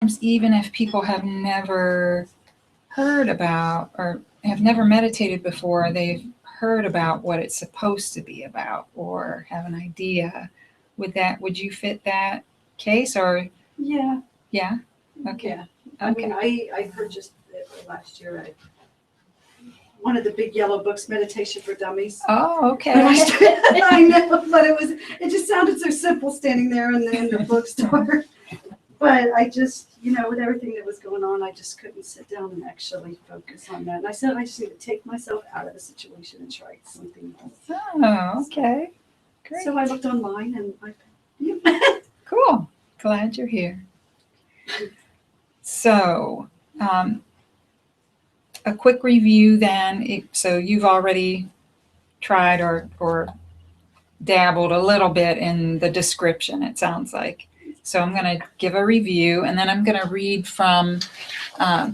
sometimes even if people have never heard about or have never meditated before, they've heard about what it's supposed to be about or have an idea. Would you fit that case or? Yeah. Yeah. Okay. Yeah. Okay. I mean, I purchased it last year. One of the big yellow books, Meditation for Dummies. Oh, okay. I know, but it just sounded so simple standing there in the bookstore. But I just, with everything that was going on, I just couldn't sit down and actually focus on that. And I said I just need to take myself out of the situation and try something else. Oh, okay. Great. So I looked online and Cool. Glad you're here. So, a quick review then. So you've already tried or dabbled a little bit in the description, it sounds like. So I'm going to give a review, and then I'm going to read from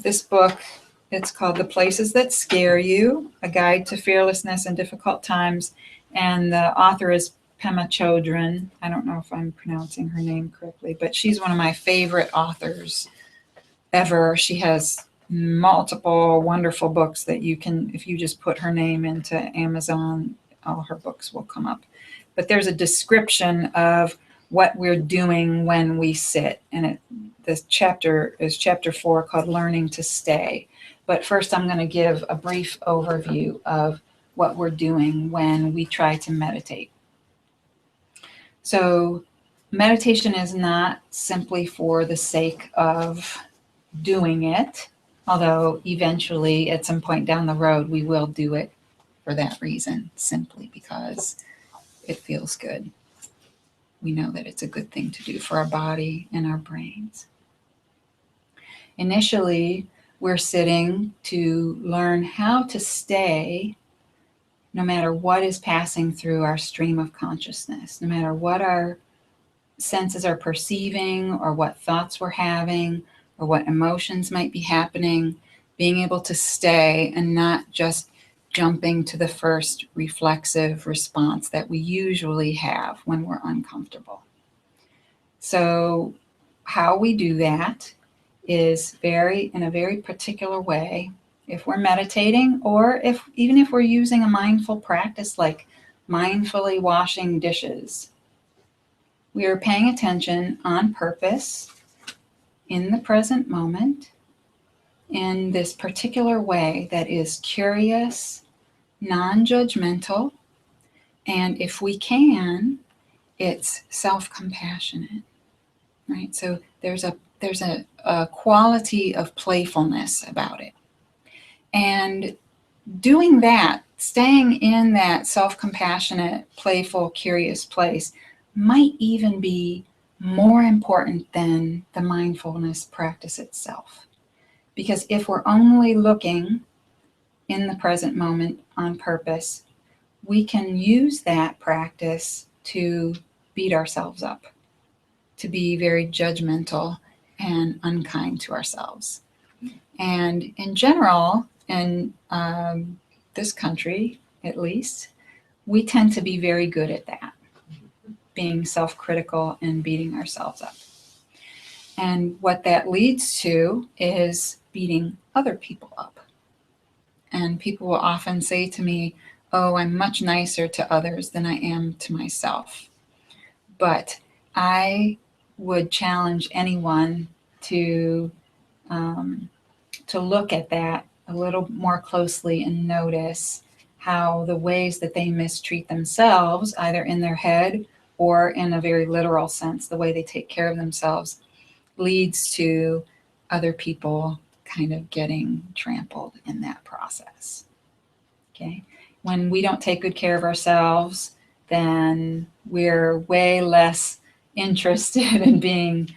this book. It's called The Places That Scare You, A Guide to Fearlessness in Difficult Times. And the author is Pema Chodron. I don't know if I'm pronouncing her name correctly, but she's one of my favorite authors ever. She has multiple wonderful books that you can, if you just put her name into Amazon, all her books will come up. But there's a description of what we're doing when we sit. And this chapter is chapter 4 called Learning to Stay. But first I'm going to give a brief overview of what we're doing when we try to meditate. So meditation is not simply for the sake of doing it, although eventually at some point down the road we will do it for that reason, simply because it feels good. We know that it's a good thing to do for our body and our brains. Initially, we're sitting to learn how to stay no matter what is passing through our stream of consciousness, no matter what our senses are perceiving or what thoughts we're having or what emotions might be happening, being able to stay and not just jumping to the first reflexive response that we usually have when we're uncomfortable. So how we do that is in a very particular way. If we're meditating, or even if we're using a mindful practice like mindfully washing dishes, we are paying attention on purpose in the present moment in this particular way that is curious, non-judgmental, and if we can, it's self-compassionate, right? So there's a quality of playfulness about it. And doing that, staying in that self-compassionate, playful, curious place might even be more important than the mindfulness practice itself. Because if we're only looking in the present moment on purpose, we can use that practice to beat ourselves up, to be very judgmental and unkind to ourselves. And in general, in this country at least, we tend to be very good at that, being self-critical and beating ourselves up. And what that leads to is beating other people up. And people will often say to me, oh, I'm much nicer to others than I am to myself. But I would challenge anyone to look at that a little more closely and notice how the ways that they mistreat themselves, either in their head or in a very literal sense, the way they take care of themselves, leads to other people kind of getting trampled in that process. Okay? When we don't take good care of ourselves, then we're way less interested in being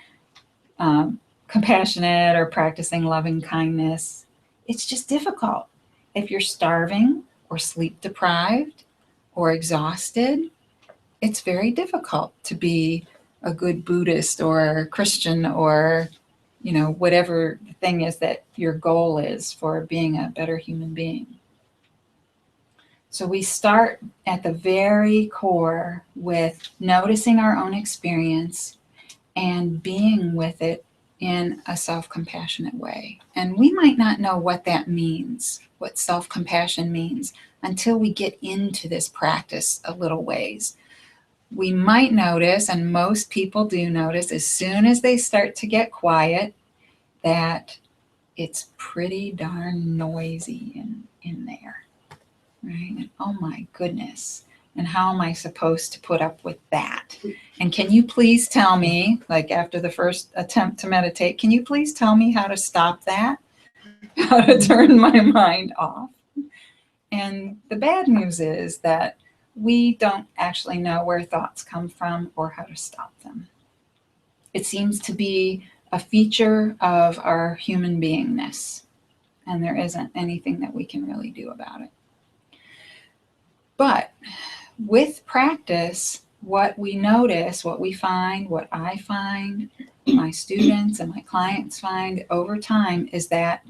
compassionate or practicing loving kindness. It's just difficult. If you're starving or sleep deprived or exhausted, it's very difficult to be a good Buddhist or Christian or, whatever the thing is that your goal is for being a better human being. So we start at the very core with noticing our own experience and being with it in a self-compassionate way. And we might not know what that means, what self-compassion means, until we get into this practice a little ways. We might notice, and most people do notice, as soon as they start to get quiet, that it's pretty darn noisy in there, right? And oh my goodness. And how am I supposed to put up with that? And can you please tell me, like after the first attempt to meditate, can you please tell me how to stop that? How to turn my mind off? And the bad news is that we don't actually know where thoughts come from or how to stop them. It seems to be a feature of our human beingness, and there isn't anything that we can really do about it. But with practice, what we notice, what we find, what I find, my students and my clients find over time is that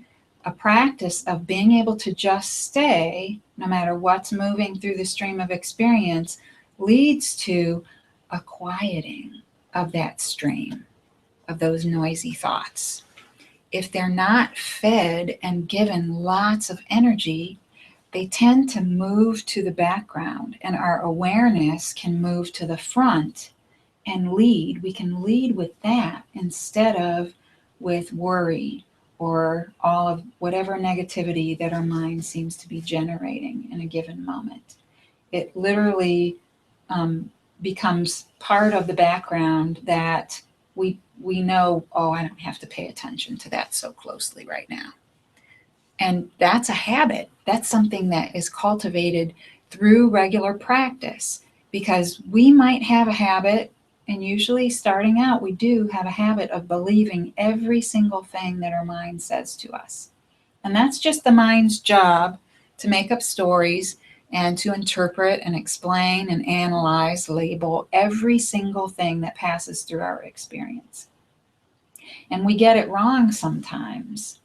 a practice of being able to just stay, no matter what's moving through the stream of experience, leads to a quieting of that stream, of those noisy thoughts. If they're not fed and given lots of energy, they tend to move to the background, and our awareness can move to the front and lead. We can lead with that instead of with worry or all of whatever negativity that our mind seems to be generating in a given moment. It literally becomes part of the background that we know, oh, I don't have to pay attention to that so closely right now. And that's a habit. That's something that is cultivated through regular practice, because we might have a habit, and usually starting out, we do have a habit of believing every single thing that our mind says to us. And that's just the mind's job to make up stories and to interpret and explain and analyze, label every single thing that passes through our experience. And we get it wrong sometimes.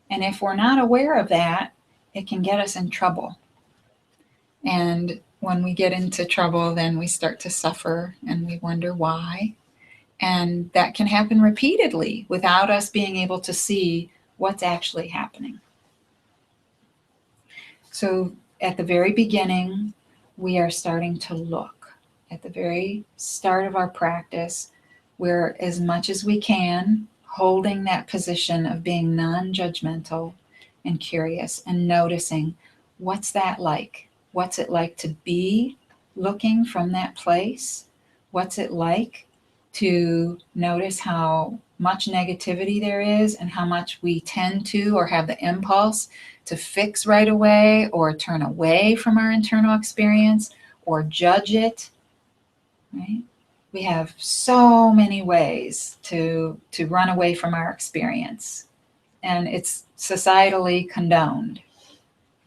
And if we're not aware of that, it can get us in trouble. And when we get into trouble, then we start to suffer and we wonder why. And that can happen repeatedly without us being able to see what's actually happening. So at the very beginning, we are starting to look. At the very start of our practice, we're, as much as we can, holding that position of being non-judgmental and curious and noticing, what's that like? What's it like to be looking from that place? What's it like to notice how much negativity there is and how much we tend to or have the impulse to fix right away or turn away from our internal experience or judge it, right? We have so many ways to run away from our experience, and it's societally condoned,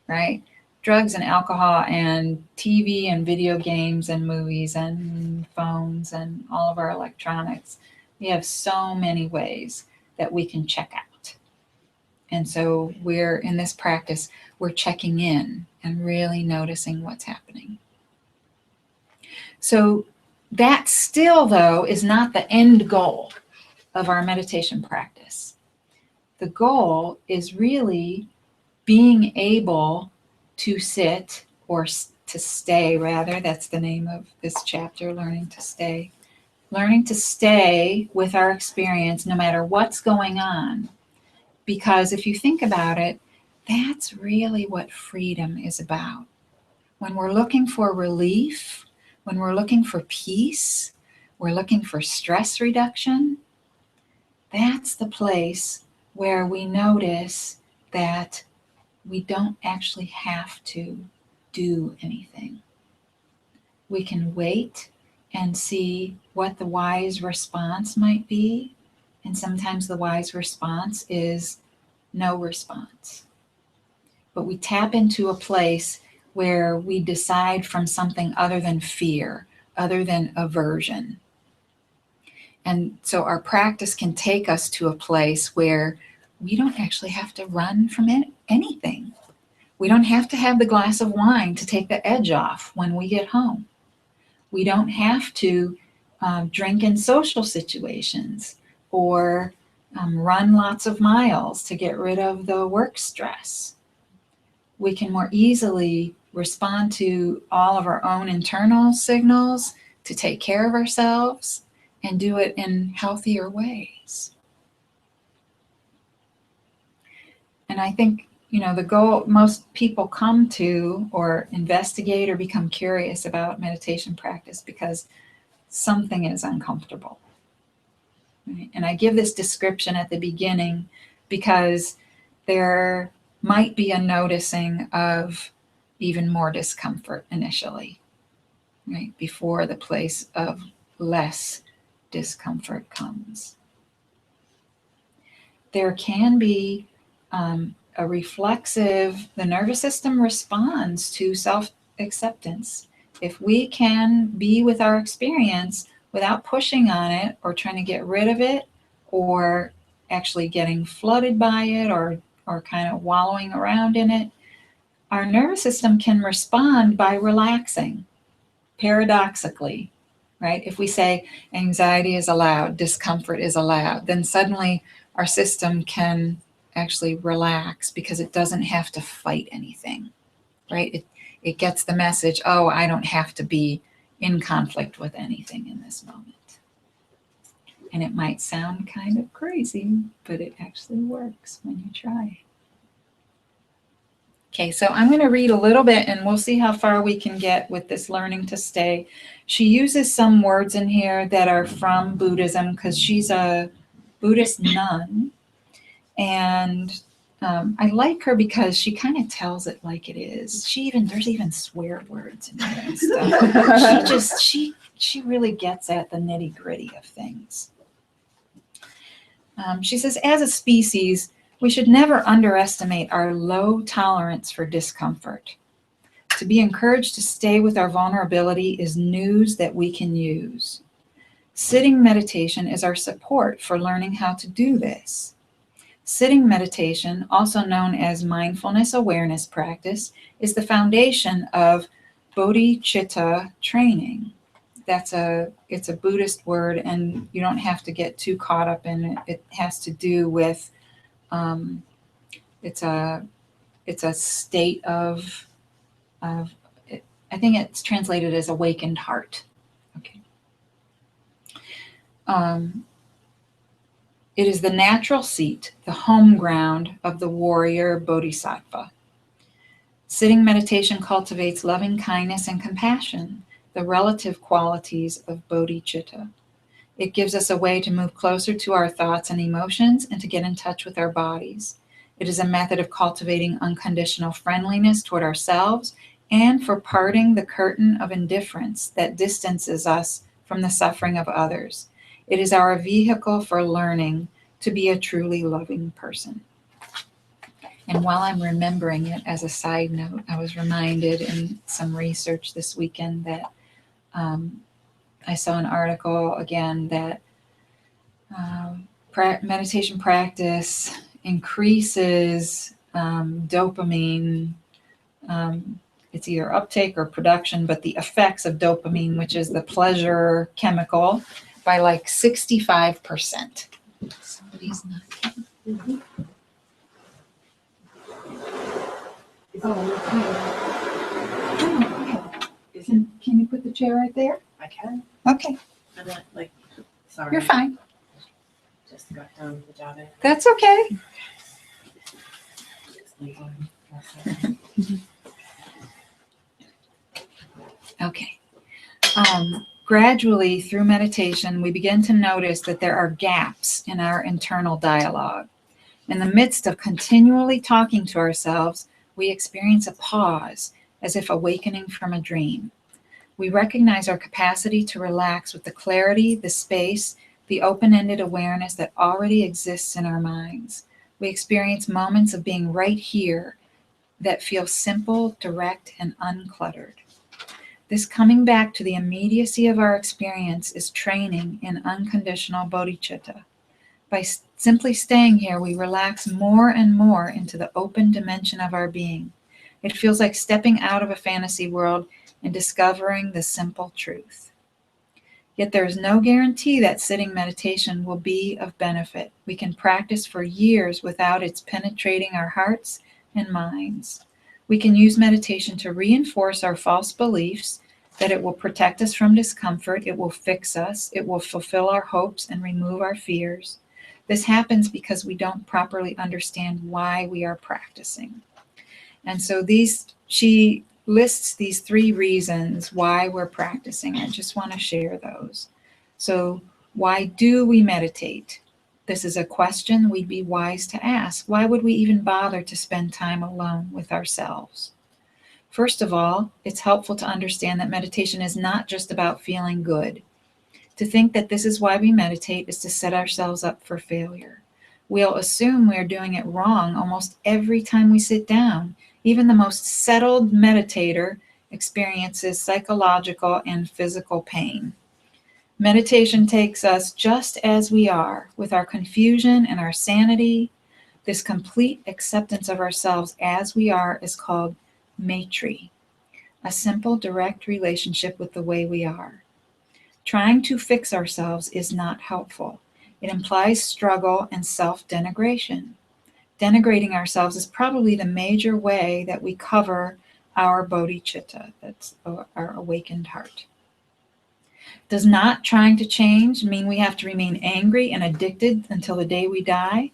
right? Drugs and alcohol and TV and video games and movies and phones and all of our electronics. We have so many ways that we can check out. And so we're in this practice, we're checking in and really noticing what's happening. So that still, though, is not the end goal of our meditation practice. The goal is really being able to sit, or to stay, rather. That's the name of this chapter, learning to stay. Learning to stay with our experience no matter what's going on. Because if you think about it, that's really what freedom is about. When we're looking for relief, when we're looking for peace, we're looking for stress reduction, that's the place where we notice that we don't actually have to do anything. We can wait and see what the wise response might be. And sometimes the wise response is no response. But we tap into a place where we decide from something other than fear, other than aversion. And so our practice can take us to a place where we don't actually have to run from anything. We don't have to have the glass of wine to take the edge off when we get home. We don't have to drink in social situations or run lots of miles to get rid of the work stress. We can more easily respond to all of our own internal signals to take care of ourselves and do it in healthier ways. And I think, the goal most people come to or investigate or become curious about meditation practice because something is uncomfortable. Right? And I give this description at the beginning because there might be a noticing of even more discomfort initially, right? Before the place of less discomfort comes. There can be a reflexive, the nervous system responds to self-acceptance. If we can be with our experience without pushing on it or trying to get rid of it or actually getting flooded by it or kind of wallowing around in it, our nervous system can respond by relaxing, paradoxically, right? If we say anxiety is allowed, discomfort is allowed, then suddenly our system can actually relax because it doesn't have to fight anything, right? It gets the message, oh, I don't have to be in conflict with anything in this moment. And it might sound kind of crazy, but it actually works when you try. Okay, so I'm going to read a little bit and we'll see how far we can get with this learning to stay. She uses some words in here that are from Buddhism because she's a Buddhist nun. And I like her because she kind of tells it like it is. There's even swear words in here and stuff. She really gets at the nitty gritty of things. She says, as a species, we should never underestimate our low tolerance for discomfort. To be encouraged to stay with our vulnerability is news that we can use. Sitting meditation is our support for learning how to do this. Sitting meditation, also known as mindfulness awareness practice, is the foundation of bodhicitta training. It's a Buddhist word, and you don't have to get too caught up in it. It has to do with it's a state of I think it's translated as awakened heart. Okay. It is the natural seat, the home ground of the warrior bodhisattva. Sitting meditation cultivates loving kindness and compassion, the relative qualities of bodhicitta. It gives us a way to move closer to our thoughts and emotions and to get in touch with our bodies. It is a method of cultivating unconditional friendliness toward ourselves and for parting the curtain of indifference that distances us from the suffering of others. It is our vehicle for learning to be a truly loving person. And while I'm remembering it, as a side note, I was reminded in some research this weekend that I saw an article again that meditation practice increases dopamine. It's either uptake or production, but the effects of dopamine, which is the pleasure chemical, by like 65%. Somebody's not. Mm-hmm. Can you put the chair right there? I can. Okay. I'm not sorry. You're fine. Just got done with the job. That's okay. Okay. Gradually, through meditation, we begin to notice that there are gaps in our internal dialogue. In the midst of continually talking to ourselves, we experience a pause, as if awakening from a dream. We recognize our capacity to relax with the clarity, the space, the open-ended awareness that already exists in our minds. We experience moments of being right here that feel simple, direct, and uncluttered. This coming back to the immediacy of our experience is training in unconditional bodhicitta. By simply staying here, we relax more and more into the open dimension of our being. It feels like stepping out of a fantasy world and discovering the simple truth. Yet there is no guarantee that sitting meditation will be of benefit. We can practice for years without its penetrating our hearts and minds. We can use meditation to reinforce our false beliefs that it will protect us from discomfort, it will fix us, it will fulfill our hopes and remove our fears. This happens because we don't properly understand why we are practicing. And so she lists these 3 reasons why we're practicing. I just want to share those. So, why do we meditate? This is a question we'd be wise to ask. Why would we even bother to spend time alone with ourselves? First of all, it's helpful to understand that meditation is not just about feeling good. To think that this is why we meditate is to set ourselves up for failure. We'll assume we're doing it wrong almost every time we sit down. Even the most settled meditator experiences psychological and physical pain. Meditation takes us just as we are, with our confusion and our sanity. This complete acceptance of ourselves as we are is called Maitri, a simple, direct relationship with the way we are. Trying to fix ourselves is not helpful. It implies struggle and self-denigration. Denigrating ourselves is probably the major way that we cover our bodhicitta, that's our awakened heart. Does not trying to change mean we have to remain angry and addicted until the day we die?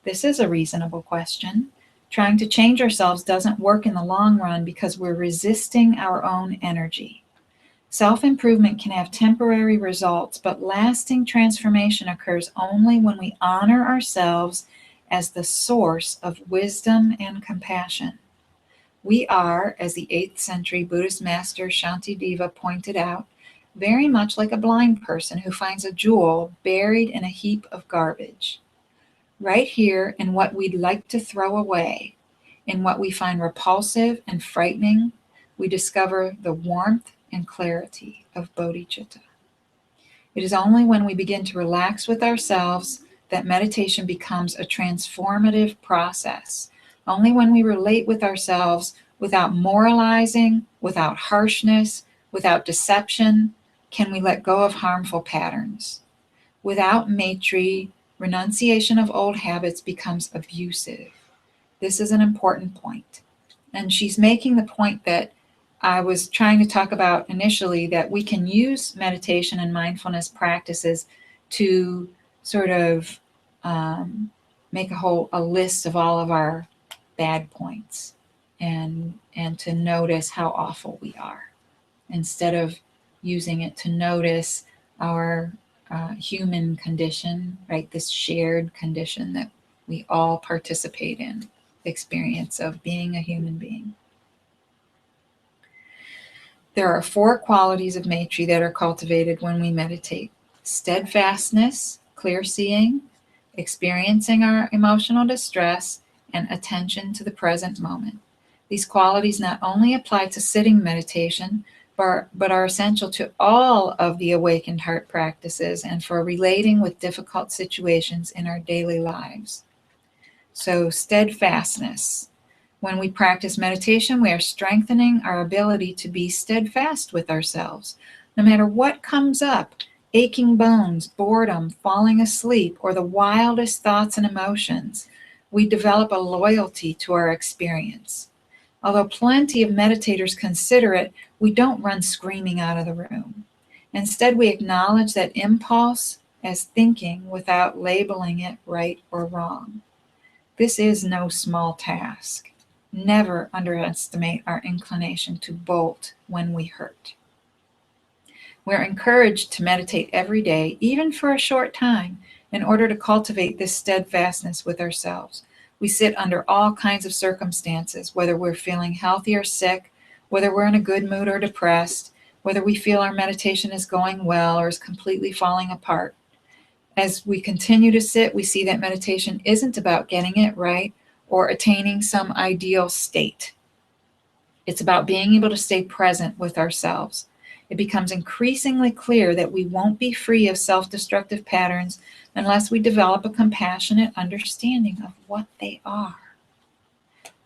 This is a reasonable question. Trying to change ourselves doesn't work in the long run because we're resisting our own energy. Self-improvement can have temporary results, but lasting transformation occurs only when we honor ourselves as the source of wisdom and compassion. We are, as the 8th century Buddhist master Shantideva pointed out, very much like a blind person who finds a jewel buried in a heap of garbage. Right here in what we'd like to throw away, in what we find repulsive and frightening, we discover the warmth and clarity of bodhicitta. It is only when we begin to relax with ourselves that meditation becomes a transformative process. Only when we relate with ourselves without moralizing, without harshness, without deception, can we let go of harmful patterns. Without Maitri, renunciation of old habits becomes abusive. This is an important point. And she's making the point that I was trying to talk about initially, that we can use meditation and mindfulness practices to sort of make a list of all of our bad points and to notice how awful we are, instead of using it to notice our human condition, right? This shared condition that we all participate in, the experience of being a human being. There are 4 qualities of Maitri that are cultivated when we meditate: steadfastness, clear seeing, experiencing our emotional distress, and attention to the present moment. These qualities not only apply to sitting meditation, but are essential to all of the awakened heart practices and for relating with difficult situations in our daily lives. So, steadfastness. When we practice meditation, we are strengthening our ability to be steadfast with ourselves. No matter what comes up, aching bones, boredom, falling asleep, or the wildest thoughts and emotions, we develop a loyalty to our experience. Although plenty of meditators consider it, we don't run screaming out of the room. Instead, we acknowledge that impulse as thinking without labeling it right or wrong. This is no small task. Never underestimate our inclination to bolt when we hurt. We're encouraged to meditate every day, even for a short time, in order to cultivate this steadfastness with ourselves. We sit under all kinds of circumstances, whether we're feeling healthy or sick, whether we're in a good mood or depressed, whether we feel our meditation is going well or is completely falling apart. As we continue to sit, we see that meditation isn't about getting it right or attaining some ideal state. It's about being able to stay present with ourselves. It becomes increasingly clear that we won't be free of self-destructive patterns unless we develop a compassionate understanding of what they are.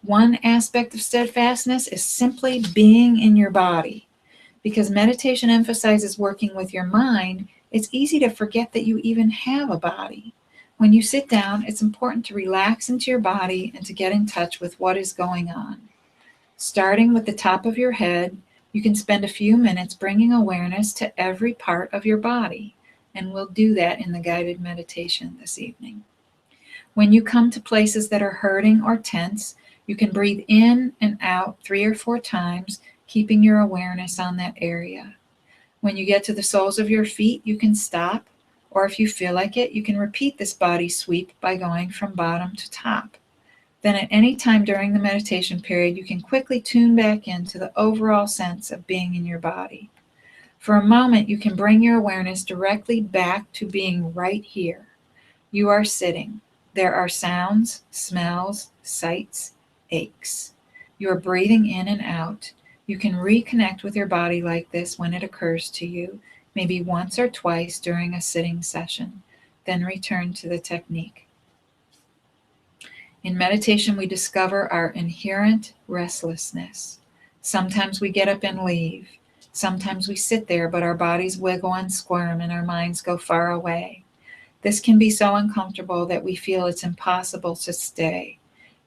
One aspect of steadfastness is simply being in your body. Because meditation emphasizes working with your mind, it's easy to forget that you even have a body. When you sit down, it's important to relax into your body and to get in touch with what is going on. Starting with the top of your head, you can spend a few minutes bringing awareness to every part of your body, and we'll do that in the guided meditation this evening. When you come to places that are hurting or tense, you can breathe in and out 3 or 4 times, keeping your awareness on that area. When you get to the soles of your feet, you can stop, or if you feel like it, you can repeat this body sweep by going from bottom to top. Then at any time during the meditation period, you can quickly tune back into the overall sense of being in your body. For a moment, you can bring your awareness directly back to being right here. You are sitting. There are sounds, smells, sights, aches. You are breathing in and out. You can reconnect with your body like this when it occurs to you, maybe once or twice during a sitting session. Then return to the technique. In meditation, we discover our inherent restlessness. Sometimes we get up and leave. Sometimes we sit there, but our bodies wiggle and squirm and our minds go far away. This can be so uncomfortable that we feel it's impossible to stay.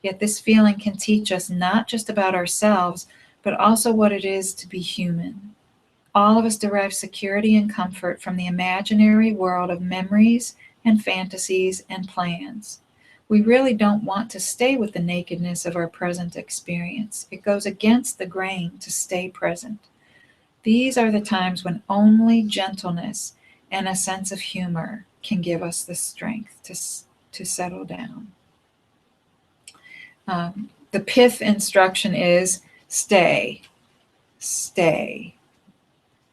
Yet this feeling can teach us not just about ourselves, but also what it is to be human. All of us derive security and comfort from the imaginary world of memories and fantasies and plans. We really don't want to stay with the nakedness of our present experience. It goes against the grain to stay present. These are the times when only gentleness and a sense of humor can give us the strength to settle down. The pith instruction is stay, stay,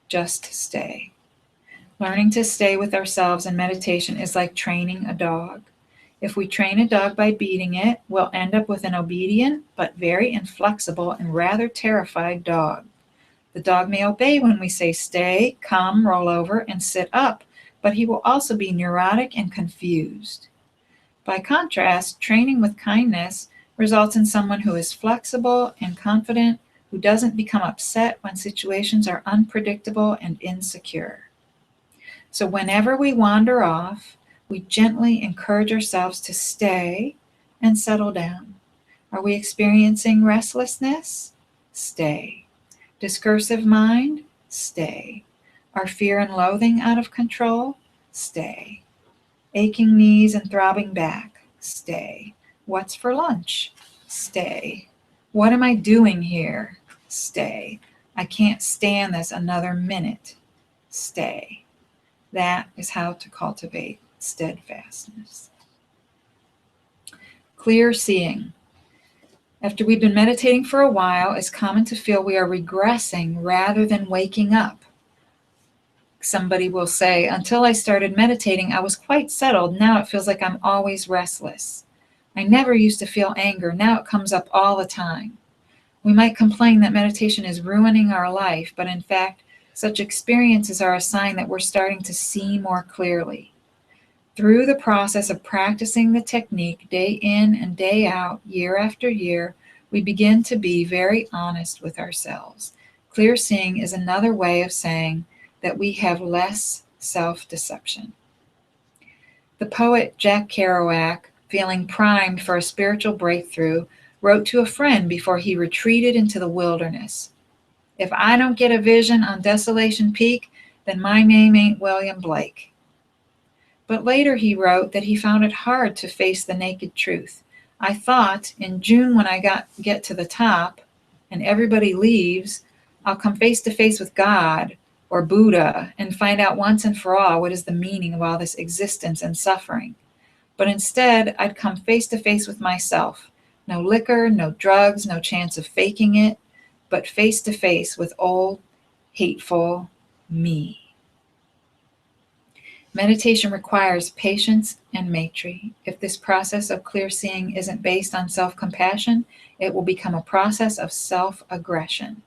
just stay. Learning to stay with ourselves in meditation is like training a dog. If we train a dog by beating it, we'll end up with an obedient but very inflexible and rather terrified dog. The dog may obey when we say stay, come, roll over, and sit up, but he will also be neurotic and confused. By contrast, training with kindness results in someone who is flexible and confident, who doesn't become upset when situations are unpredictable and insecure. So whenever we wander off, we gently encourage ourselves to stay and settle down. Are we experiencing restlessness? Stay. Discursive mind? Stay. Are fear and loathing out of control? Stay. Aching knees and throbbing back? Stay. What's for lunch? Stay. What am I doing here? Stay. I can't stand this another minute. Stay. That is how to cultivate steadfastness. Clear seeing. After we've been meditating for a while, it's common to feel we are regressing rather than waking up. Somebody will say, until I started meditating, I was quite settled. Now it feels like I'm always restless. I never used to feel anger. Now it comes up all the time. We might complain that meditation is ruining our life, but in fact, such experiences are a sign that we're starting to see more clearly. Through the process of practicing the technique day in and day out, year after year, we begin to be very honest with ourselves. Clear seeing is another way of saying that we have less self-deception. The poet Jack Kerouac, feeling primed for a spiritual breakthrough, wrote to a friend before he retreated into the wilderness. If I don't get a vision on Desolation Peak, then my name ain't William Blake. But later he wrote that he found it hard to face the naked truth. I thought in June when I get to the top and everybody leaves, I'll come face to face with God or Buddha and find out once and for all what is the meaning of all this existence and suffering. But instead, I'd come face to face with myself. No liquor, no drugs, no chance of faking it, but face to face with old, hateful me. Meditation requires patience and maitri. If this process of clear seeing isn't based on self-compassion, it will become a process of self-aggression.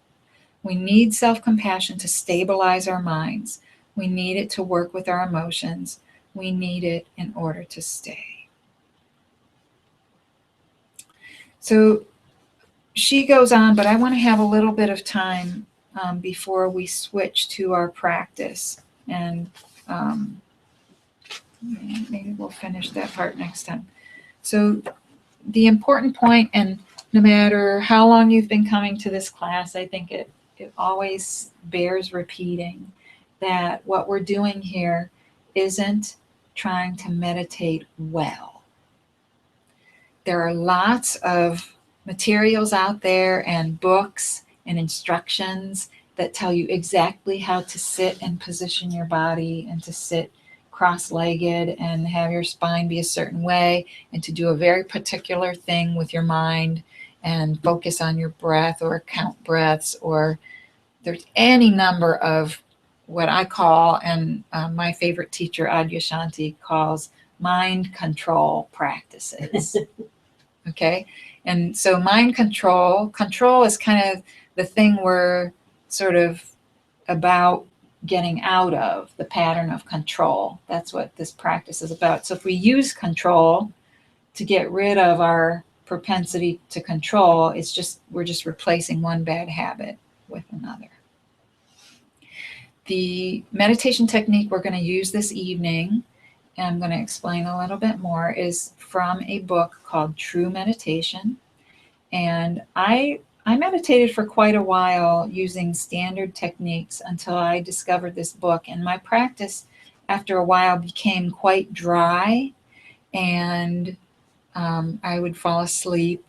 We need self-compassion to stabilize our minds. We need it to work with our emotions. We need it in order to stay. So she goes on, but I want to have a little bit of time before we switch to our practice. And maybe we'll finish that part next time. So the important point, and no matter how long you've been coming to this class, I think it always bears repeating that what we're doing here isn't trying to meditate well. There are lots of materials out there and books and instructions that tell you exactly how to sit and position your body, and to sit cross-legged and have your spine be a certain way, and to do a very particular thing with your mind and focus on your breath or count breaths, or there's any number of what I call, and my favorite teacher Adyashanti calls, mind control practices. Okay, and so mind control is kind of the thing we're sort of about getting out of, the pattern of control. That's what this practice is about. So if we use control to get rid of our propensity to control, we're just replacing one bad habit with another. The meditation technique we're going to use this evening, and I'm going to explain a little bit more, is from a book called True Meditation. And I meditated for quite a while using standard techniques until I discovered this book. And my practice after a while became quite dry, and I would fall asleep,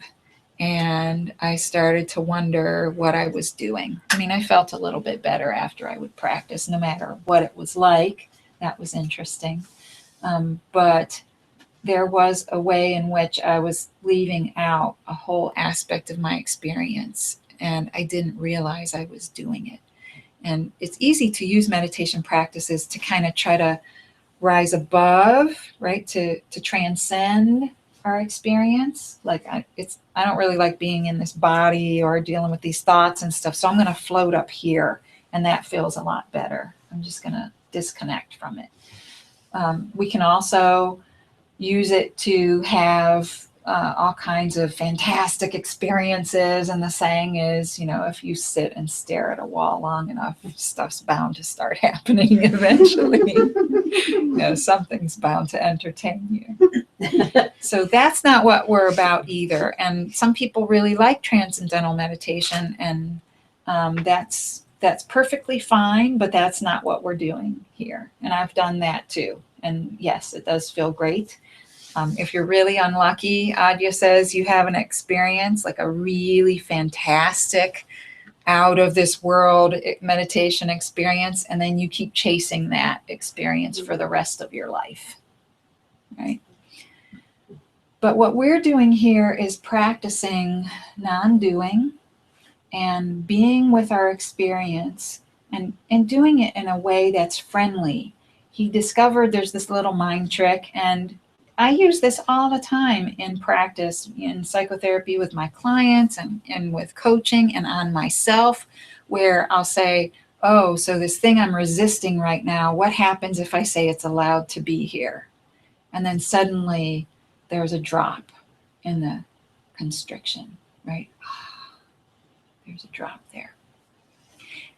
and I started to wonder what I was doing. I mean, I felt a little bit better after I would practice, no matter what it was like. That was interesting. But there was a way in which I was leaving out a whole aspect of my experience, and I didn't realize I was doing it. And it's easy to use meditation practices to kind of try to rise above, right? To transcend our experience. Like I don't really like being in this body or dealing with these thoughts and stuff. So I'm going to float up here, and that feels a lot better. I'm just going to disconnect from it. We can also use it to have all kinds of fantastic experiences. And the saying is, if you sit and stare at a wall long enough, stuff's bound to start happening eventually. Something's bound to entertain you. So that's not what we're about either. And some people really like transcendental meditation, and that's perfectly fine, but that's not what we're doing here. And I've done that too. And yes, it does feel great. If you're really unlucky, Adya says you have an experience, like a really fantastic, out of this world meditation experience, and then you keep chasing that experience for the rest of your life, right? But what we're doing here is practicing non-doing and being with our experience, and doing it in a way that's friendly. He discovered there's this little mind trick, and I use this all the time in practice, in psychotherapy with my clients, and with coaching, and on myself, where I'll say, oh, so this thing I'm resisting right now, what happens if I say it's allowed to be here? And then suddenly there's a drop in the constriction, right? There's a drop there.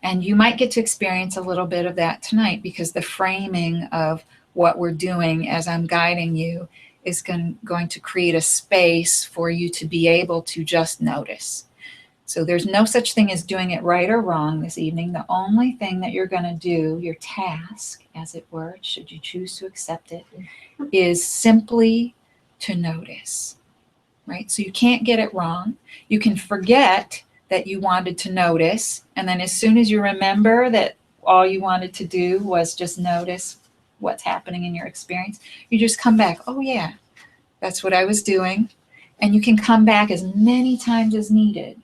And you might get to experience a little bit of that tonight, because the framing of what we're doing as I'm guiding you is going to create a space for you to be able to just notice. So there's no such thing as doing it right or wrong this evening. The only thing that you're going to do, your task, as it were, should you choose to accept it, is simply to notice, right? So you can't get it wrong. You can forget that you wanted to notice, and then as soon as you remember that all you wanted to do was just notice what's happening in your experience, you just come back, oh yeah, that's what I was doing. And you can come back as many times as needed.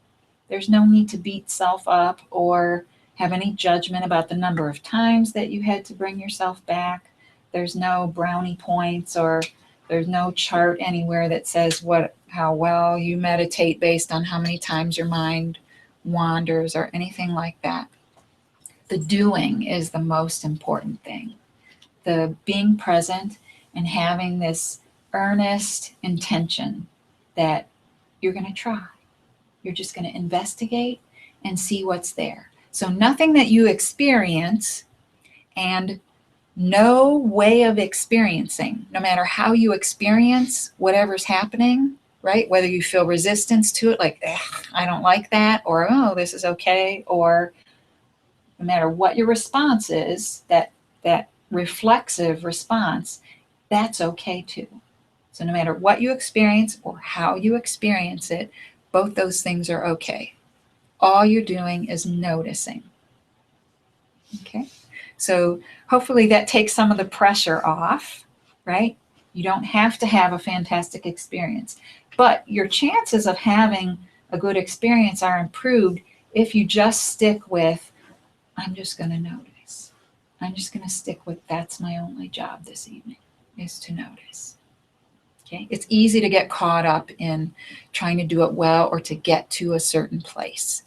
There's no need to beat self up or have any judgment about the number of times that you had to bring yourself back. There's no brownie points, or there's no chart anywhere that says how well you meditate based on how many times your mind wanders or anything like that. The doing is the most important thing. The being present and having this earnest intention that you're going to try. You're just going to investigate and see what's there. So nothing that you experience and no way of experiencing, no matter how you experience whatever's happening, right? Whether you feel resistance to it, like, I don't like that, or, oh, this is okay, or no matter what your response is, that reflexive response, that's okay too. So no matter what you experience or how you experience it, both those things are okay. All you're doing is noticing. Okay? So hopefully that takes some of the pressure off, right? You don't have to have a fantastic experience, but your chances of having a good experience are improved if you just stick with, I'm just going to notice. I'm just going to stick with, that's my only job this evening, is to notice. Okay? It's easy to get caught up in trying to do it well or to get to a certain place.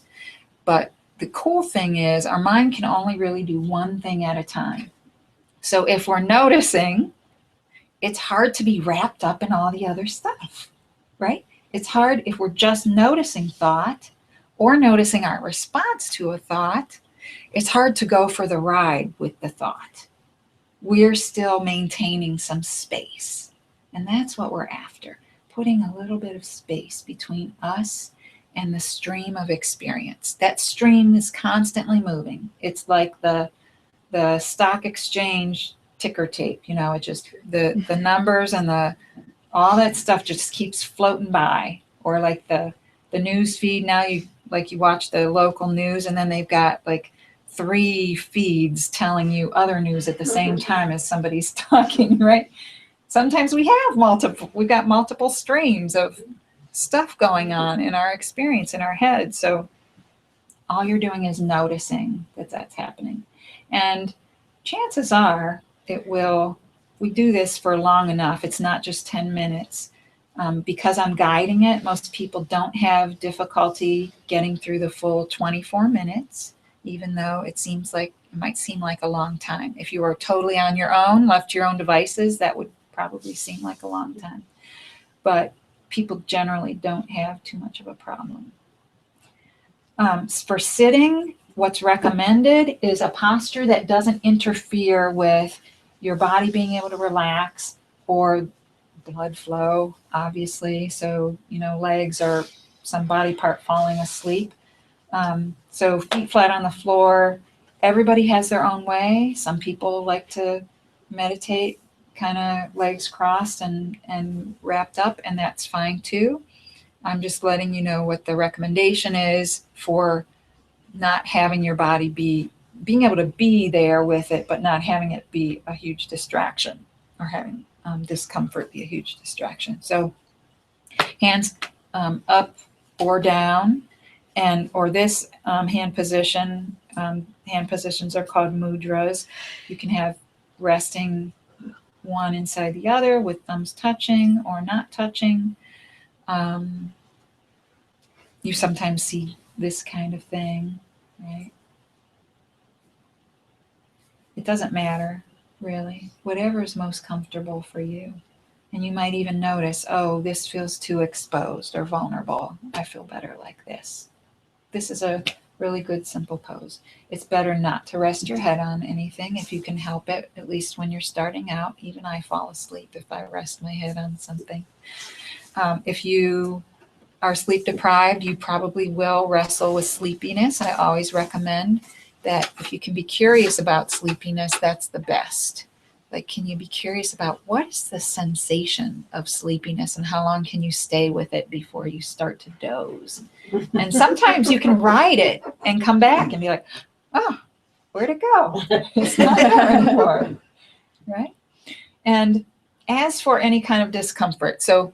But the cool thing is our mind can only really do one thing at a time. So if we're noticing, it's hard to be wrapped up in all the other stuff, right? It's hard if we're just noticing thought or noticing our response to a thought. It's hard to go for the ride with the thought. We're still maintaining some space. And that's what we're after, putting a little bit of space between us and the stream of experience. That stream is constantly moving. It's like the stock exchange ticker tape, it just the numbers and all that stuff just keeps floating by. Or like the news feed now, you watch the local news and then they've got like 3 feeds telling you other news at the same time as somebody's talking, right? Sometimes we've got multiple streams of stuff going on in our experience in our head. So all you're doing is noticing that that's happening. And chances are we do this for long enough. It's not just 10 minutes. Because I'm guiding it, most people don't have difficulty getting through the full 24 minutes, even though it might seem like a long time. If you were totally on your own, left to your own devices, that would probably seem like a long time. But people generally don't have too much of a problem. For sitting, what's recommended is a posture that doesn't interfere with your body being able to relax or blood flow, obviously. So, legs or some body part falling asleep. So feet flat on the floor. Everybody has their own way. Some people like to meditate kind of legs crossed and wrapped up, and that's fine too. I'm just letting you know what the recommendation is for not having your body being able to be there with it, but not having it be a huge distraction or having discomfort be a huge distraction. So hands up or down, or this hand position. Hand positions are called mudras. You can have resting one inside the other with thumbs touching or not touching. You sometimes see this kind of thing, right? It doesn't matter, really. Whatever is most comfortable for you. And you might even notice, oh, this feels too exposed or vulnerable. I feel better like this. This is a really good simple pose. It's better not to rest your head on anything if you can help it, at least when you're starting out. Even I fall asleep if I rest my head on something. If you are sleep deprived, you probably will wrestle with sleepiness. I always recommend that if you can be curious about sleepiness, that's the best. Like, can you be curious about what is the sensation of sleepiness and how long can you stay with it before you start to doze? And sometimes you can ride it and come back and be like, oh, where'd it go? It's not there anymore, right? And as for any kind of discomfort, so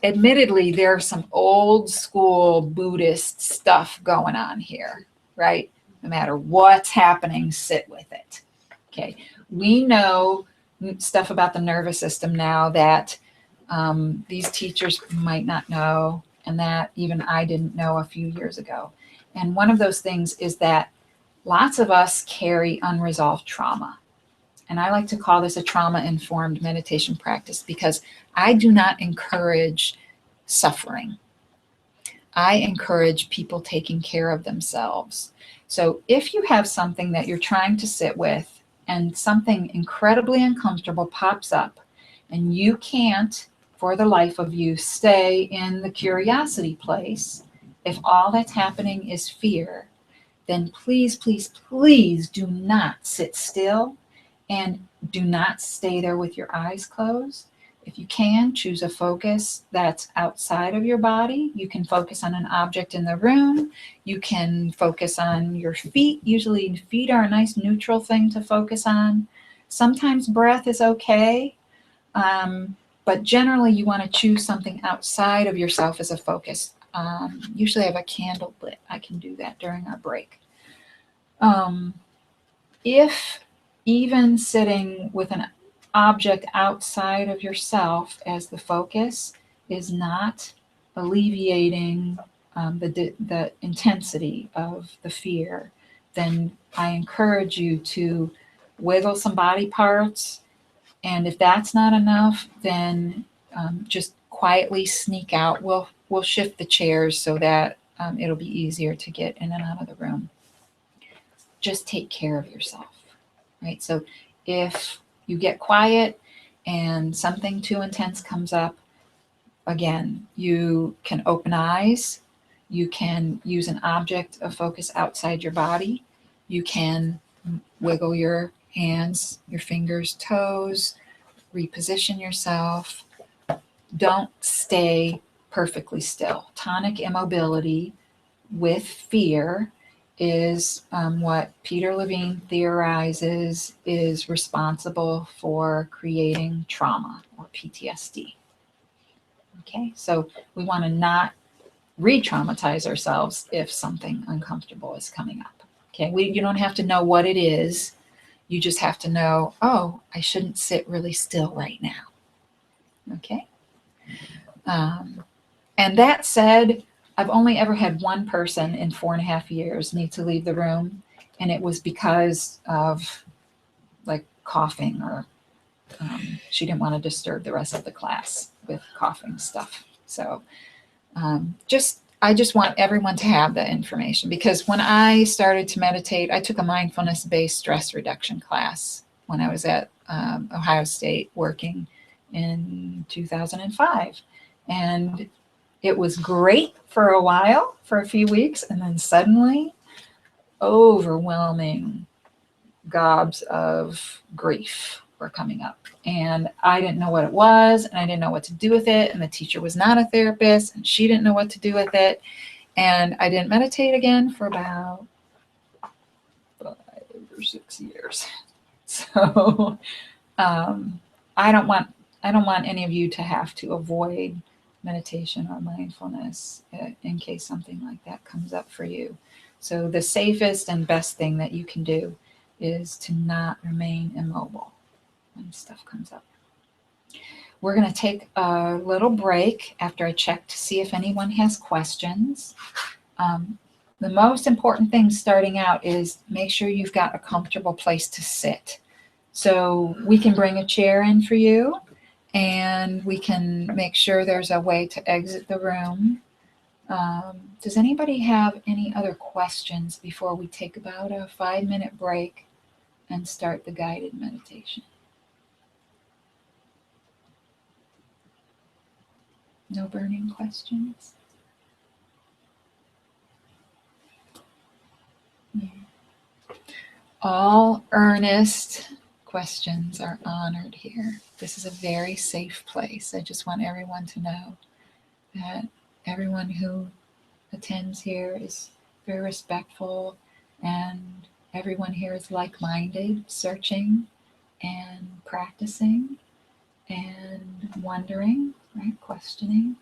admittedly, there's some old school Buddhist stuff going on here, right? No matter what's happening, sit with it. Okay. We know stuff about the nervous system now that these teachers might not know, and that even I didn't know a few years ago. And one of those things is that lots of us carry unresolved trauma. And I like to call this a trauma-informed meditation practice because I do not encourage suffering. I encourage people taking care of themselves. So if you have something that you're trying to sit with and something incredibly uncomfortable pops up and you can't, for the life of you, stay in the curiosity place, if all that's happening is fear, then please, please, please do not sit still and do not stay there with your eyes closed. If you can, choose a focus that's outside of your body. You can focus on an object in the room. You can focus on your feet. Usually feet are a nice neutral thing to focus on. Sometimes breath is okay, but generally you want to choose something outside of yourself as a focus. Usually I have a candle lit. I can do that during our break. If even sitting with an object outside of yourself as the focus is not alleviating the intensity of the fear, then I encourage you to wiggle some body parts. And if that's not enough, then just quietly sneak out. We'll shift the chairs so that it'll be easier to get in and out of the room. Just take care of yourself, right? So if you get quiet and something too intense comes up, again, you can open eyes, you can use an object of focus outside your body, you can wiggle your hands, your fingers, toes, reposition yourself. Don't stay perfectly still. Tonic immobility with fear is what Peter Levine theorizes is responsible for creating trauma or PTSD. Okay, so we want to not re-traumatize ourselves if something uncomfortable is coming up. Okay, you don't have to know what it is. You just have to know, oh, I shouldn't sit really still right now. Okay. And that said, I've only ever had one person in 4.5 years need to leave the room, and it was because of like coughing or she didn't want to disturb the rest of the class with coughing stuff. So I just want everyone to have that information, because when I started to meditate, I took a mindfulness-based stress reduction class when I was at Ohio State working in 2005. And it was great for a while, for a few weeks, and then suddenly overwhelming gobs of grief were coming up. And I didn't know what it was, and I didn't know what to do with it. And the teacher was not a therapist, and she didn't know what to do with it. And I didn't meditate again for about 5 or 6 years. So I don't want any of you to have to avoid meditation or mindfulness in case something like that comes up for you. So the safest and best thing that you can do is to not remain immobile when stuff comes up. We're going to take a little break after I check to see if anyone has questions. The most important thing starting out is make sure you've got a comfortable place to sit. So we can bring a chair in for you, and we can make sure there's a way to exit the room. Does anybody have any other questions before we take about a 5-minute break and start the guided meditation? No burning questions? Yeah. All earnest questions are honored here. This is a very safe place. I just want everyone to know that everyone who attends here is very respectful, and everyone here is like-minded, searching and practicing and wondering, right? Questioning.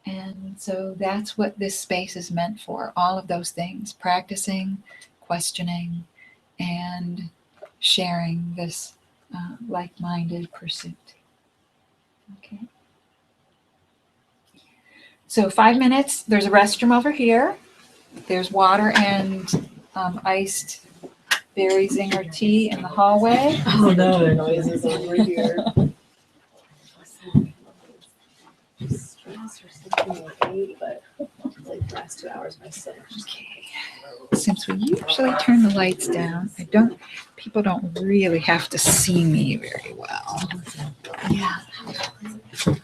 And so that's what this space is meant for. All of those things: practicing, questioning, and sharing this like-minded pursuit. Okay. So 5 minutes. There's a restroom over here. There's water and iced berry zinger tea in the hallway. Oh no, the noises over here. But like the last 2 hours myself. Okay. Since we usually turn the lights down, people don't really have to see me very well. Yeah. It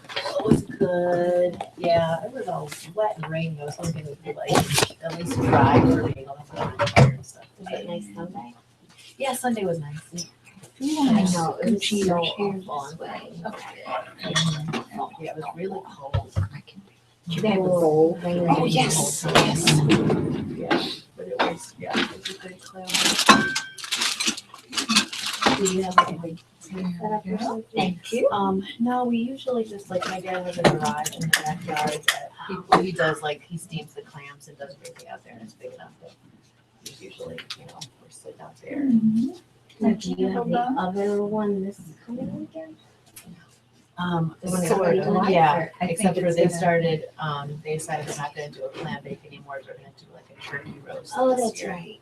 was good. Yeah, it was all wet and rainy. I was hoping it would be like at least dry for being able to put on the fire and stuff. Was it nice Sunday? Yeah, Sunday was nice. I know, it was Gucci so or awful shoes. on Friday. Yeah, it was really cold. Did they have a bowl? Oh, yes, yes. Yeah, but it was, yeah, it was a good cloud. Do you have like a big tent set up or something? Thank you. No, we usually just like, my dad has a garage in the backyard that he does like, he steams the clams and does everything out there, and it's big enough that we usually, you know, we're sitting out there. Do you have the other one this coming weekend? Sort of, Like, yeah, or- I think except for it's they gonna- started, they decided they're not gonna do a clam bake anymore, they're gonna do like a turkey roast Oh, this that's year. right.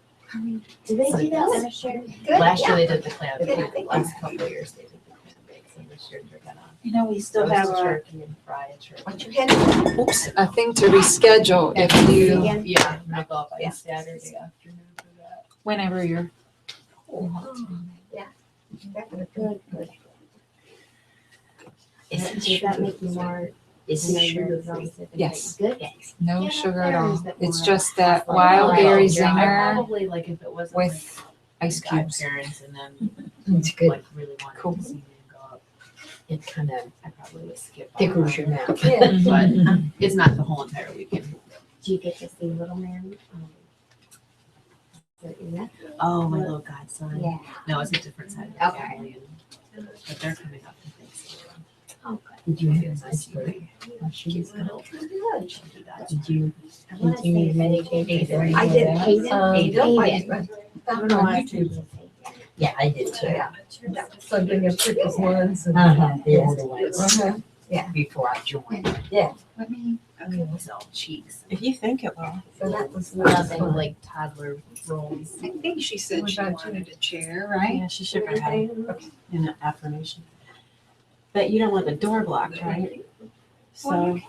Did they do that last year? Last year they did the clam bake, the last couple of years they did the clam bake, so this year they're gonna You know, we still roast have a our, turkey and fry a turkey. What's your head? Oops, a thing to reschedule if you, Weekend? Yeah, I'll go up Yeah. on Saturday afternoon for that. whenever you're. Good, good. Does that make you more? Is you know, it you're sugar free? exhausted? Yes. Good. No Yeah, sugar there at all. is that It's more just that like wild like berry ginger. I zinger probably like if it wasn't with ice like cubes. godparents and then It's good. like really wanted Cool. to see me go up, It kind of I probably would skip. on tickles that. your mouth. Yeah. But it's not the whole entire weekend. Do you get to see Little Man? Is that your nephew? Oh, my little godson. Yeah. No, it's a different side of the Okay. family, but they're coming up for Thanksgiving. Oh, Did you have a nice birthday? She was good. good. Should do that. Did you I wanna continue say- meditation? or I did anything Hayden. like that? Hayden. Found on YouTube. Yeah, I did too. So doing your quickest ones and. Uh-huh, the older ones. Uh-huh. Yeah, before I joined. Let me, Okay, it was all cheeks. If you think it will. So that was Nothing lovely. like toddler rolls. I think she said she wanted a chair, right? Yeah, she shook her head in an affirmation. But you don't want the door blocked, right? So,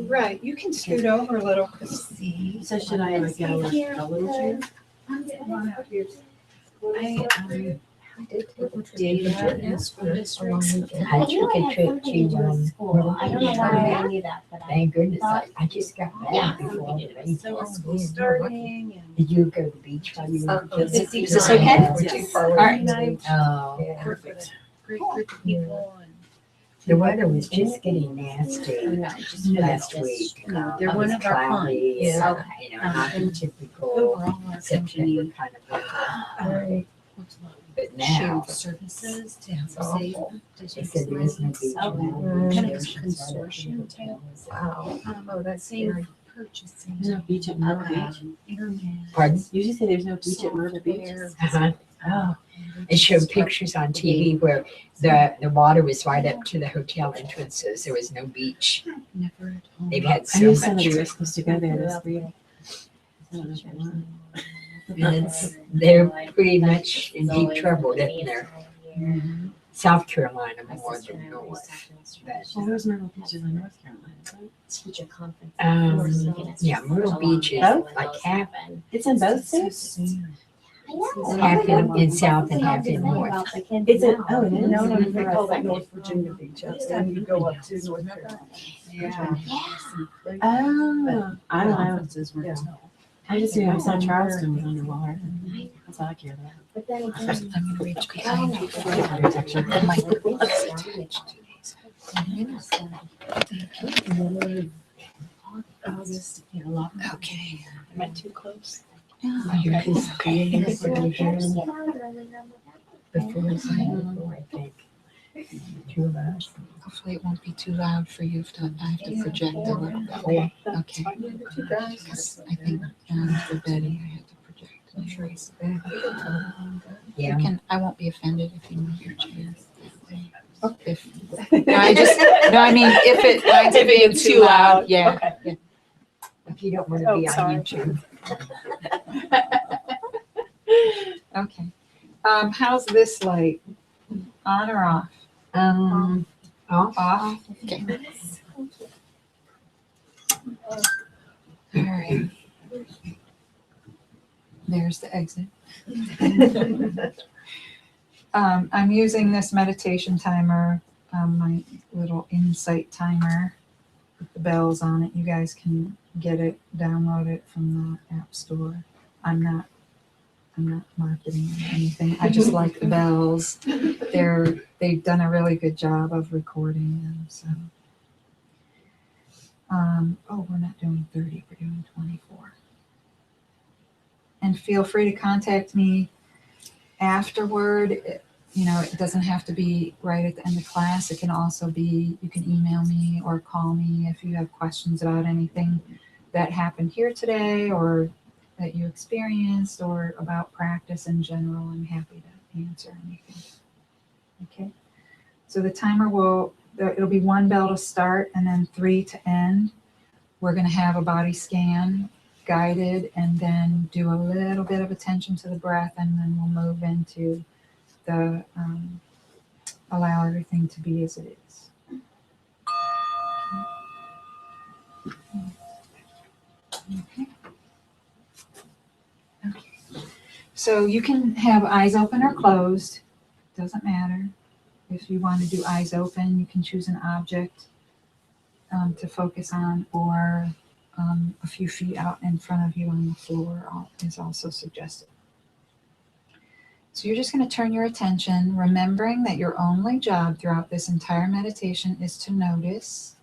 Right, you can scoot over a little, cause so should I like get a little chair? I did take a trip. data in school districts. I took a trip something to do to, with school. I don't know why I knew that, but I. thank goodness, I just got back before the rain. So is school Starting and. Did you go to the beach while you were? Is this okay? We're too far All right. away. Oh, Yeah. Perfect. Great group of people and. the weather was just getting nasty No, just last just- week. They're It one was of our cloudy, clients. and, Okay. you know, not the typical Overall, our September company kind of weather. But now, services to it's help save. awful. They said there is no beach. Okay. around. Kind of a There's consortium type. Wow. Oh, that's same purchasing. There's no beach at Myrtle Okay. Beach. Internet. Pardon? You just say there's no beach at Myrtle Beach? software. Uh-huh. Oh, it showed pictures on TV where the water was right up to the hotel entrances. There was no beach. Never at home. They've had I so knew much. somebody was supposed to go there this week. I don't know if they want. And they're pretty much in deep trouble, isn't there? South Carolina more than North. But, Well, where's Myrtle Beach? Is in North Carolina, isn't it? Teacher conference. yeah, Myrtle Beach is like half It's in both So states? soon. half in south and half in north. Is it? Oh, it is? No, no, they call that North Virginia Beach, and you go up to North Carolina. Yeah. Oh, I don't know. Conferences were held. I just knew I saw Charleston was underwater. That's all I care about. But then I'm again. gonna reach behind you. Architecture. And my August, you know, lock. Okay. Am I too close? You're just creating a situation Get out early, then before it's over, I think. Two of us. Hopefully it won't be too loud for you if I have to project a little bit. Yeah. Okay. Because I think for Betty, I had to project. I'm sure it's back. Yeah. You can, I won't be offended if you move your chair. If, no, I mean, if it winds up being too loud, yeah. yeah. If you don't want to be on sorry. YouTube. Okay. How's this light? On or off? Off. Off. Okay. right. There's the exit. I'm using this meditation timer, my little insight timer with the bells on it. You guys can get it, download it from the App Store. I'm not marketing or anything. I just like the bells. They've done a really good job of recording them. So, we're not doing 30. We're doing 24. And feel free to contact me afterward. It doesn't have to be right at the end of class. It can also be, you can email me or call me if you have questions about anything that happened here today or that you experienced or about practice in general. I'm happy to answer anything. Okay. So the timer it'll be 1 bell to start and then 3 to end. We're going to have a body scan guided and then do a little bit of attention to the breath, and then we'll move into the allow everything to be as it is. Okay. Okay. So you can have eyes open or closed. Doesn't matter. If you want to do eyes open, you can choose an object to focus on, or a few feet out in front of you on the floor is also suggested. So you're just going to turn your attention, remembering that your only job throughout this entire meditation is to notice.